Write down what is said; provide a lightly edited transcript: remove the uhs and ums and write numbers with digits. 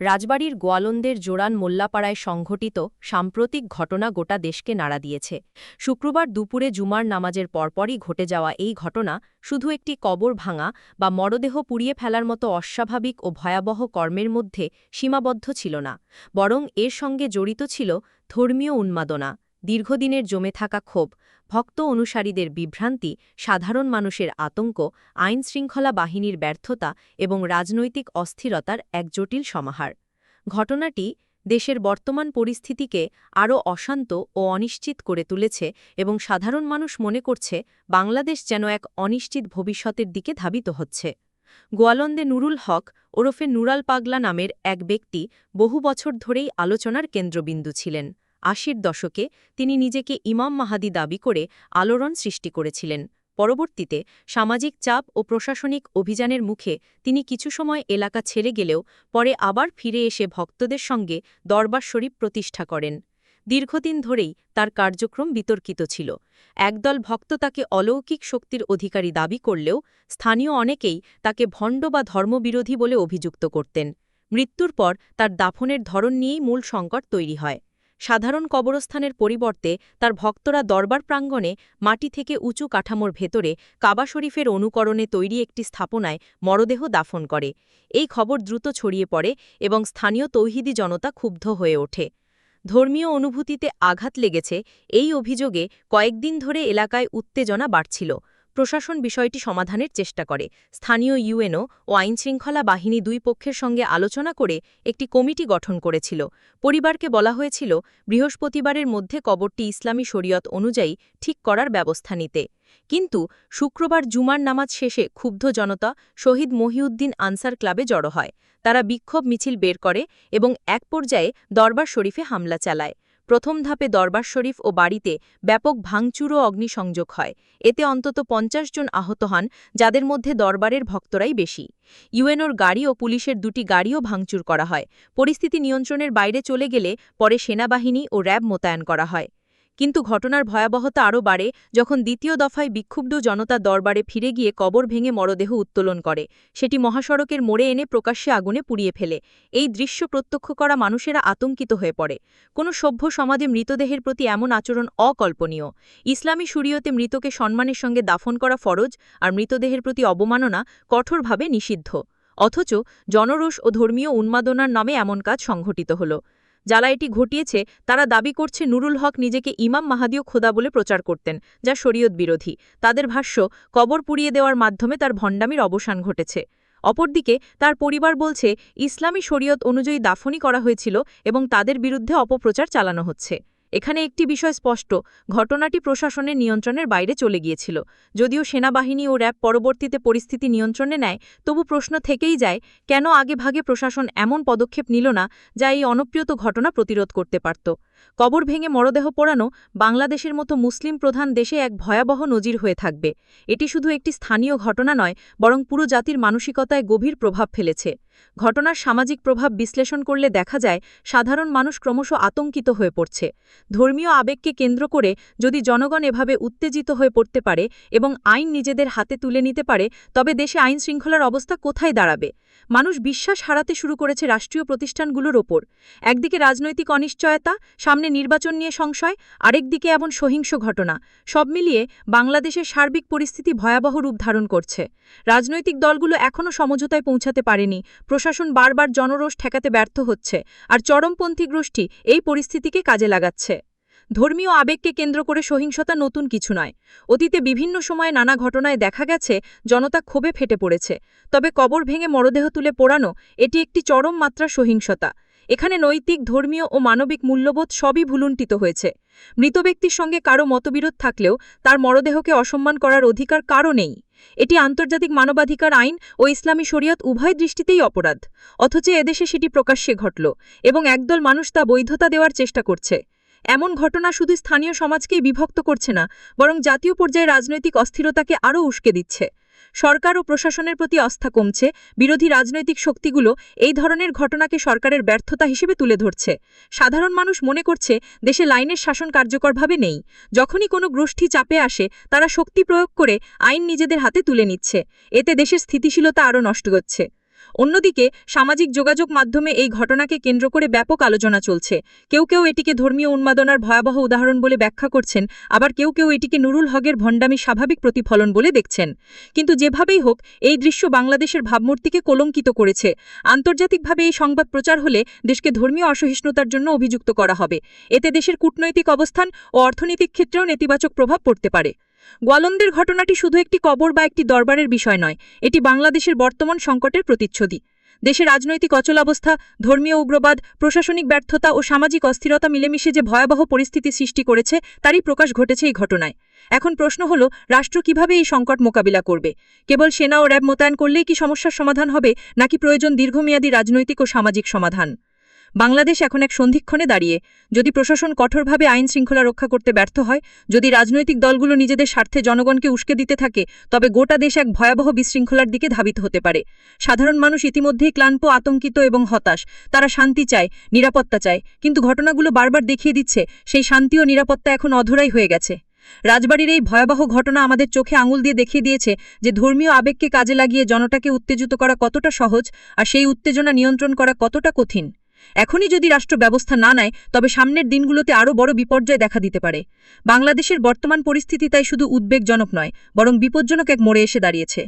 রাজবাড়ির গোয়ালন্দের জোরান মোল্লাপাড়ায় সংঘটিত সাম্প্রতিক ঘটনা গোটা দেশকে নাড়া দিয়েছে। শুক্রবার দুপুরে জুমার নামাজের পরপরই ঘটে যাওয়া এই ঘটনা শুধু একটি কবর ভাঙা বা মরদেহ পুড়িয়ে ফেলার মতো অস্বাভাবিক ও ভয়াবহ কর্মের মধ্যে সীমাবদ্ধ ছিল না, বরং এর সঙ্গে জড়িত ছিল ধর্মীয় উন্মাদনা, দীর্ঘদিনের জমে থাকা ক্ষোভ, ভক্ত অনুসারীদের বিভ্রান্তি, সাধারণ মানুষের আতঙ্ক, আইনশৃঙ্খলা বাহিনীর ব্যর্থতা এবং রাজনৈতিক অস্থিরতার এক জটিল সমাহার। ঘটনাটি দেশের বর্তমান পরিস্থিতিকে আরও অশান্ত ও অনিশ্চিত করে তুলেছে এবং সাধারণ মানুষ মনে করছে বাংলাদেশ যেন এক অনিশ্চিত ভবিষ্যতের দিকে ধাবিত হচ্ছে। গোয়ালন্দে নুরুল হক ওরফে নুরাল পাগলা নামের এক ব্যক্তি বহু বছর ধরেই আলোচনার কেন্দ্রবিন্দু ছিলেন। ৮০-র দশকে তিনি নিজেকে ইমাম মাহাদি দাবি করে আলোড়ন সৃষ্টি করেছিলেন। পরবর্তীতে সামাজিক চাপ ও প্রশাসনিক অভিযানের মুখে তিনি কিছু সময় এলাকা ছেড়ে গেলেও পরে আবার ফিরে এসে ভক্তদের সঙ্গে দরবার শরীফ প্রতিষ্ঠা করেন। দীর্ঘদিন ধরেই তার কার্যক্রম বিতর্কিত ছিল। একদল ভক্ত তাকে অলৌকিক শক্তির অধিকারী দাবি করলেও স্থানীয় অনেকেই তাকে ভণ্ড বা ধর্মবিরোধী বলে অভিযুক্ত করতেন। মৃত্যুর পর তার দাফনের ধরন নিয়েই মূল সংকট তৈরি হয়। সাধারণ কবরস্থানের পরিবর্তে তার ভক্তরা দরবার প্রাঙ্গণে মাটি থেকে উঁচু কাঠামোর ভেতরে কাবা শরীফের অনুকরণে তৈরি একটি স্থাপনায় মরদেহ দাফন করে। এই খবর দ্রুত ছড়িয়ে পড়ে এবং স্থানীয় তৌহিদি জনতা ক্ষুব্ধ হয়ে ওঠে। ধর্মীয় অনুভূতিতে আঘাত লেগেছে এই অভিযোগে কয়েকদিন ধরে এলাকায় উত্তেজনা বাড়ছিল। প্রশাসন বিষয়টি সমাধানের চেষ্টা করে। স্থানীয় ইউএনও ও আইনশৃঙ্খলা বাহিনী দুই পক্ষের সঙ্গে আলোচনা করে একটি কমিটি গঠন করেছিল। পরিবারকে বলা হয়েছিল বৃহস্পতিবারের মধ্যে কবরটি ইসলামী শরীয়ত অনুযায়ী ঠিক করার ব্যবস্থা নিতে। কিন্তু শুক্রবার জুমার নামাজ শেষে ক্ষুব্ধ জনতা শহীদ মহিউদ্দিন আনসার ক্লাবে জড়ো হয়। তারা বিক্ষোভ মিছিল বের করে এবং এক পর্যায়ে দরবার শরীফে হামলা চালায়। প্রথম ধাপে দরবার শরীফ ও বাড়িতে ব্যাপক ভাঙচুর ও অগ্নিসংযোগ হয়। এতে অন্তত ৫০ জন আহত হন, যাদের মধ্যে দরবারের ভক্তরাই বেশি। ইউএনওর গাড়ি ও পুলিশের দুটি গাড়িও ভাঙচুর করা হয়। পরিস্থিতি নিয়ন্ত্রণের বাইরে চলে গেলে পরে সেনাবাহিনী ও র্যাব মোতায়েন করা হয়। কিন্তু ঘটনার ভয়াবহতা আরও বাড়ে যখন দ্বিতীয় দফায় বিক্ষুব্ধ জনতা দরবারে ফিরে গিয়ে কবর ভেঙে মরদেহ উত্তোলন করে, সেটি মহাসড়কের মোড়ে এনে প্রকাশ্যে আগুনে পুড়িয়ে ফেলে। এই দৃশ্য প্রত্যক্ষ করা মানুষেরা আতঙ্কিত হয়ে পড়ে। কোনো সভ্য সমাজে মৃতদেহের প্রতি এমন আচরণ অকল্পনীয়। ইসলামী শরীয়তে মৃতকে সম্মানের সঙ্গে দাফন করা ফরজ, আর মৃতদেহের প্রতি অবমাননা কঠোরভাবে নিষিদ্ধ। অথচ জনরোষ ও ধর্মীয় উন্মাদনার নামে এমন কাজ সংঘটিত হল। যারা এটি ঘটিয়েছে তারা দাবি করছে নুরুল হক নিজেকে ইমাম মাহাদিও খোদা বলে প্রচার করতেন, যা শরীয়ত বিরোধী। তাদের ভাষ্য, কবর পুড়িয়ে দেওয়ার মাধ্যমে তার ভণ্ডামির অবসান ঘটেছে। অপরদিকে তার পরিবার বলছে ইসলামী শরীয়ত অনুযায়ী দাফনই করা হয়েছিল এবং তাদের বিরুদ্ধে অপপ্রচার চালানো হচ্ছে। এখানে একটি বিষয় স্পষ্ট, ঘটনাটি প্রশাসনের নিয়ন্ত্রণের বাইরে চলে গিয়েছিল। যদিও সেনাবাহিনী ও র্যাব পরবর্তীতে পরিস্থিতি নিয়ন্ত্রণে নেয়, তবু প্রশ্ন থেকেই যায়, কেন আগেভাগে প্রশাসন এমন পদক্ষেপ নিল না যা এই অনপ্রিয়ত ঘটনা প্রতিরোধ করতে পারত। কবর ভেঙে মরদেহ পোড়ানো বাংলাদেশের মতো মুসলিম প্রধান দেশে এক ভয়াবহ নজির হয়ে থাকবে। এটি শুধু একটি স্থানীয় ঘটনা নয়, বরং পুরো জাতির মানসিকতায় গভীর প্রভাব ফেলেছে। ঘটনার সামাজিক প্রভাব বিশ্লেষণ করলে দেখা যায় সাধারণ মানুষ ক্রমশ আতঙ্কিত হয়ে পড়ছে। ধর্মীয় আবেগকে কেন্দ্র করে যদি জনগণ এভাবে উত্তেজিত হয়ে পড়তে পারে এবং আইন নিজেদের হাতে তুলে নিতে পারে, তবে দেশে আইন শৃঙ্খলার অবস্থা কোথায় দাঁড়াবে? মানুষ বিশ্বাস হারাতে শুরু করেছে রাষ্ট্রীয় প্রতিষ্ঠানগুলোর ওপর। একদিকে রাজনৈতিক অনিশ্চয়তা, সামনে নির্বাচন নিয়ে সংশয়, আরেকদিকে এমন সহিংস ঘটনা। সব মিলিয়ে বাংলাদেশের সার্বিক পরিস্থিতি ভয়াবহ রূপ ধারণ করছে। রাজনৈতিক দলগুলো এখনও সমঝোতায় পৌঁছাতে পারেনি, প্রশাসন বারবার জনরোষ ঠেকাতে ব্যর্থ হচ্ছে, আর চরমপন্থী গোষ্ঠী এই পরিস্থিতিকে কাজে লাগাচ্ছে। ধর্মীয় আবেগকে কেন্দ্র করে সহিংসতা নতুন কিছু নয়। অতীতে বিভিন্ন সময়ে নানা ঘটনায় দেখা গেছে জনতা ক্ষোভে ফেটে পড়েছে। তবে কবর ভেঙে মরদেহ তুলে পোড়ানো এটি একটি চরম মাত্রার সহিংসতা। এখানে নৈতিক, ধর্মীয় ও মানবিক মূল্যবোধ সবই ভুলুণ্ঠিত হয়েছে। মৃত ব্যক্তির সঙ্গে কারো মতবিরোধ থাকলেও তার মরদেহকে অসম্মান করার অধিকার কারও নেই। এটি আন্তর্জাতিক মানবাধিকার আইন ও ইসলামী শরীয়ত উভয় দৃষ্টিতেই অপরাধ। অথচ এদেশে সেটি প্রকাশ্যে ঘটল এবং একদল মানুষ তা বৈধতা দেওয়ার চেষ্টা করছে। এমন ঘটনা শুধু স্থানীয় সমাজকেই বিভক্ত করছে না, বরং জাতীয় পর্যায়ে রাজনৈতিক অস্থিরতাকে আরও উস্কে দিচ্ছে। সরকার ও প্রশাসনের প্রতি আস্থা কমছে। বিরোধী রাজনৈতিক শক্তিগুলো এই ধরনের ঘটনাকে সরকারের ব্যর্থতা হিসেবে তুলে ধরছে। সাধারণ মানুষ মনে করছে দেশে লাইনের শাসন কার্যকরভাবে নেই। যখনই কোনো গোষ্ঠী চাপে আসে, তারা শক্তি প্রয়োগ করে আইন নিজেদের হাতে তুলে নিচ্ছে। এতে দেশের স্থিতিশীলতা আরও নষ্ট হচ্ছে। অন্যদিকে সামাজিক যোগাযোগ মাধ্যমে এই ঘটনাকে কেন্দ্র করে ব্যাপক আলোচনা চলছে। কেউ কেউ এটিকে ধর্মীয় উন্মাদনার ভয়াবহ উদাহরণ বলে ব্যাখ্যা করছেন, আবার কেউ কেউ এটিকে নুরুল হকের ভণ্ডামি স্বাভাবিক প্রতিফলন বলে দেখছেন। কিন্তু যেভাবেই হোক, এই দৃশ্য বাংলাদেশের ভাবমূর্তিকে কলঙ্কিত করেছে। আন্তর্জাতিকভাবে এই সংবাদ প্রচার হলে দেশকে ধর্মীয় অসহিষ্ণুতার জন্য অভিযুক্ত করা হবে। এতে দেশের কূটনৈতিক অবস্থান ও অর্থনৈতিক ক্ষেত্রেও নেতিবাচক প্রভাব পড়তে পারে। গোয়ালন্দের ঘটনাটি শুধু একটি কবর বা একটি দরবারের বিষয় নয়, এটি বাংলাদেশের বর্তমান সংকটের প্রতিচ্ছবি। দেশের রাজনৈতিক অচলাবস্থা, ধর্মীয় উগ্রবাদ, প্রশাসনিক ব্যর্থতা ও সামাজিক অস্থিরতা মিলেমিশে যে ভয়াবহ পরিস্থিতি সৃষ্টি করেছে তারই প্রকাশ ঘটেছে এই ঘটনায়। এখন প্রশ্ন হলো, রাষ্ট্র কিভাবে এই সংকট মোকাবিলা করবে? কেবল সেনা ও র্যাব মোতায়েন করলেই কি সমস্যার সমাধান হবে, নাকি প্রয়োজন দীর্ঘমেয়াদী রাজনৈতিক ও সামাজিক সমাধান? বাংলাদেশ এখন এক সন্ধিক্ষণে দাঁড়িয়ে। যদি প্রশাসন কঠোরভাবে আইন শৃঙ্খলা রক্ষা করতে ব্যর্থ হয়, যদি রাজনৈতিক দলগুলো নিজেদের স্বার্থে জনগণকে উস্কে দিতে থাকে, তবে গোটা দেশ এক ভয়াবহ বিশৃঙ্খলার দিকে ধাবিত হতে পারে। সাধারণ মানুষ ইতিমধ্যেই ক্লান্ত, আতঙ্কিত এবং হতাশ। তারা শান্তি চায়, নিরাপত্তা চায়, কিন্তু ঘটনাগুলো বারবার দেখিয়ে দিচ্ছে সেই শান্তি ও নিরাপত্তা এখন অধরাই হয়ে গেছে। রাজবাড়ির এই ভয়াবহ ঘটনা আমাদের চোখে আঙুল দিয়ে দেখিয়ে দিয়েছে যে ধর্মীয় আবেগকে কাজে লাগিয়ে জনতাকে উত্তেজিত করা কতটা সহজ, আর সেই উত্তেজনা নিয়ন্ত্রণ করা কতটা কঠিন। এখনই যদি রাষ্ট্র ব্যবস্থা না নেয়, তবে সামনের দিনগুলোতে আরও বড় বিপর্যয় দেখা দিতে পারে। বাংলাদেশের বর্তমান পরিস্থিতি তাই শুধু উদ্বেগজনক নয়, বরং বিপজ্জনক এক মোড়ে এসে দাঁড়িয়েছে।